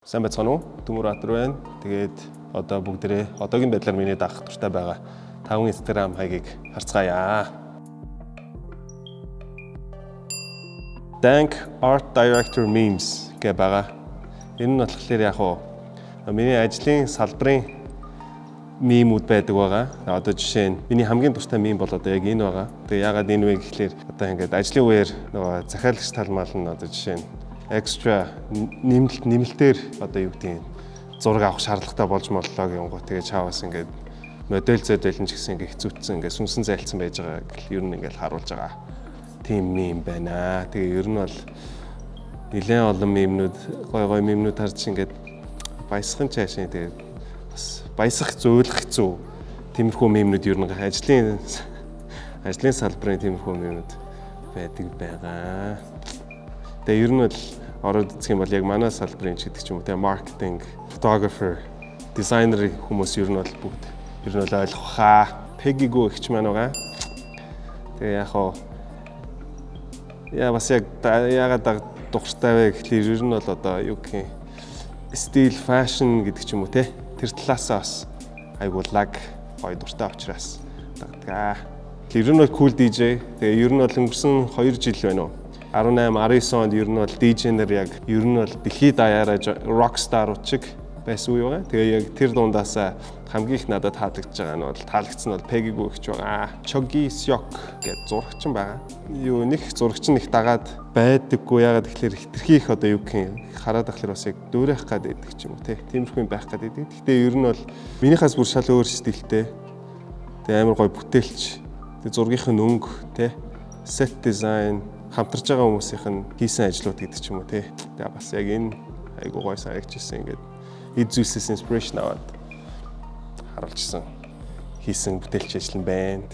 Сайн байцгаана уу? Төмөр Баатар байна. Тэгээд одоо бүгдээрээ одоогийн байдлаар миний дагах дуртай байгаа 5 Instagram хаягийг харцгаая. Dank Art Director Memes гэх байгаа. Энэ нь болохоор яг уу миний ажлын салбарын мемүүд байдаг байгаа. Одоо жишээ нь миний хамгийн дуртай мем бол одоо яг энэ байгаа. Тэгээ яагаад энэ вэ гэхлээр одоо ингээд ажлын үеэр нөгөө захиалагч талмал нь одоо жишээ нь экстра нэмэлтээр одоо юу гэдэг нь зураг авах шаардлагатай болж моллоо гингөө тэгээ чаавас ингээд модель зөдөлн ч гэсэн ингээд хэцүүцсэн ингээд сүнсэн зайлцсан байж байгаа гэл ер нь ингээд харуулж байгаа тийм мем байна. Тэгээ ер нь бол нэлээд олон мемнүүд гой мемнүүд харж ингээд баясахын цаашаа тэгээ бас баясах зөөлөх хэцүү тиймэрхүү мемнүүд ер нь ажлын салбарын тиймэрхүү мемнүүд байдаг байгаа. Тэгээ ер нь бол ороод үзэх юм бол яг манай салбарын ч гэдэг ч юм уу те маркетинг, photographer, designer хүмүүс ер нь бол бүгд ер нь бол ойлгох хаа. Peggy Goo ихч маань байгаа. Тэгээ яг хоо бас яг яагаад дуртай вэ гэхлээр ер нь бол одоо юу гэх юм стил, fashion гэдэг ч юм уу те тэр талаасаа бас айгуу лаг гоё дуртай учраас дагдаг. Тэр ер нь бол cool DJ. Тэгээ ер нь бол өнгөрсөн 2 жил байна уу 18, 19 онд ер нь бол DJ-нэр яг ер нь бол дэлхийд даяараа rockstar-ууд шиг байсан үе байгаа. Тэгээ яг тэр дундаасаа хамгийн их надад таалагдж байгаа нь бол таалагдсан нь Peggy Goo гэж байгаа. Choggy Seok гэж зурагч байгаа. Юу нэг зурагч нэг дагаад байдаггүй яагаад тэгэхээр хитрхи их одоо юу гэх юм хараад ахлаар бас яг дөөрөх гад байдаг ч юм уу те. Тиймэрхүү юм байх гад байдаг. Гэхдээ ер нь бол минийхээс бүр шал өөр стилтэй. Тэгээ амар гоё бүтээлч. Тэгээ зургийнх нь өнгө те set design хамтарч байгаа хүмүүсийнх нь хийсэн ажлууд гэдэг ч юм уу тий. Тэгээ бас яг энэ айгуу гоё санагдчихсан ингээд эд зүйлсээс inspiration аваад харуулчихсан хийсэн бүтээлч ажил нь байна.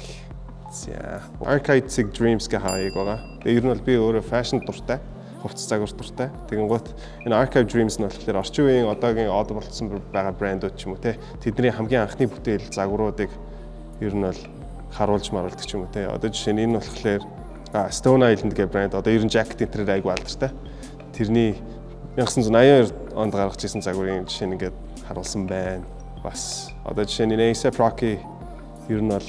За Archaic Dreams гэх хаяг байгаа. Тэгээ ер нь бол би өөрөө fashion дуртай, хувцас загвар дуртай. Тэгэнгუთ энэ Archaic Dreams нь болохоор орчин үеийн одоогийн од болцсон байгаа брэндүүд ч юм уу тий. Тэдний хамгийн анхны бүтээл загваруудыг ер нь бол харуулж маруулдаг ч юм уу тий. Одоо жишээ нь энэ болохоор Stone Island гэх брэнд одоо ер нь jacket энтрээр айгу алдартай. Тэрний 1982 онд гаргаж ирсэн загварын жишээ нь ингээд харуулсан байна. Бас одоо жишээ нь A$AP Rocky ер нь бол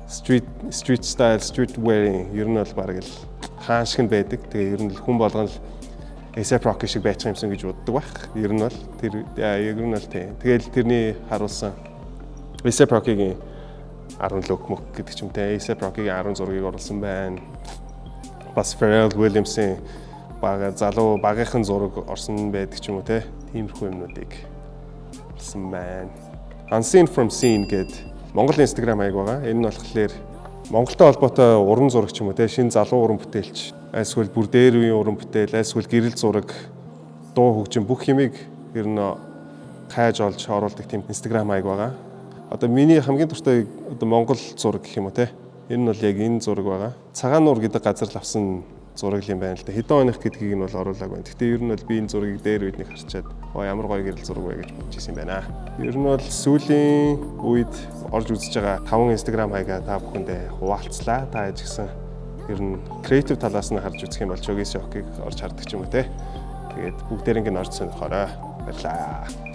street style, street wearing ер нь бол бараг л хаан шиг нь байдаг. Тэгээ ер нь хүн болгон л A$AP Rocky шиг байчих юмсан гэж боддог байх. Ер нь бол тэр ер нь бол тийм. Тэгэл тэрний харуулсан A$AP Rocky-гийн 10 лук мөх гэдэг ч юм те A$AP Rocky-гийн 10 зургийг оруулсан байна. Бас Pharrell Williams-ийн залуу багийнхан зураг орсон байдаг ч юм уу те. Тиймэрхүү юмнуудыг оруулсан байна. Unseen from Scene гэдэг Монгол Instagram хаяг байгаа. Энэ нь болохоор Монголтой холбоотой уран зураг ч юм уу те шинэ залуу уран бүтээлч эсвэл бүр дээр үеийн уран бүтээл эсвэл гэрэл зураг дуу хөгжим бүх юмыг ер нь хайж олж оруулдаг тийм Instagram хаяг байгаа. Одоо миний хамгийн дуртай одоо Монгол зураг гэх юм уу те. Энэ нь бол яг энэ зураг байгаа. Цагаан нуур гэдэг газар л авсан зураг юм байна л да. Хэдэн оных гэдгийг нь бол оруулаагүй байна. Гэхдээ ер нь бол би энэ зургийг дээр үед нэг харчаад ямар гоё гэрэл зураг вэ гэж бодож ирсэн юм байна. Ер нь бол сүүлийн үед орж үзэж байгаа 5 Instagram хаягаа та бүхэндээ хуваалцлаа. Та яж гисэн ер нь креатив талаас нь харж үзэх юм бол Choggy Seok-ыг орж хардаг ч юм уу те. Тэгээд бүгдээрээ ингэ орж сонирхоорой. Баярлалаа.